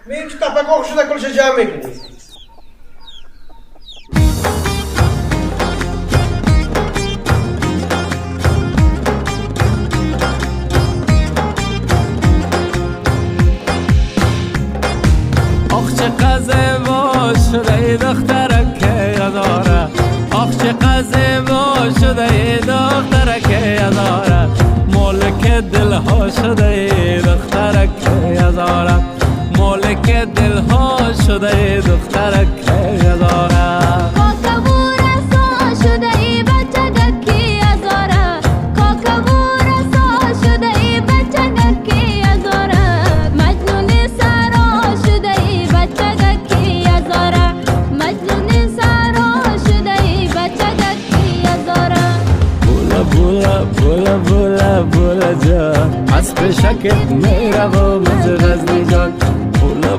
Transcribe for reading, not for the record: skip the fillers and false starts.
میری تو تفکر شده کلش جمع میکنی. آخ چقدر زیبا شده ای دخترک یاداره، آخ چقدر زیبا شده ای دخترک یاداره، مالک دل ها شده ای دخترک یاداره، مالک دل ها شده ای دخترک یاداره. بولا بولا بولا جا از پیشکت میروم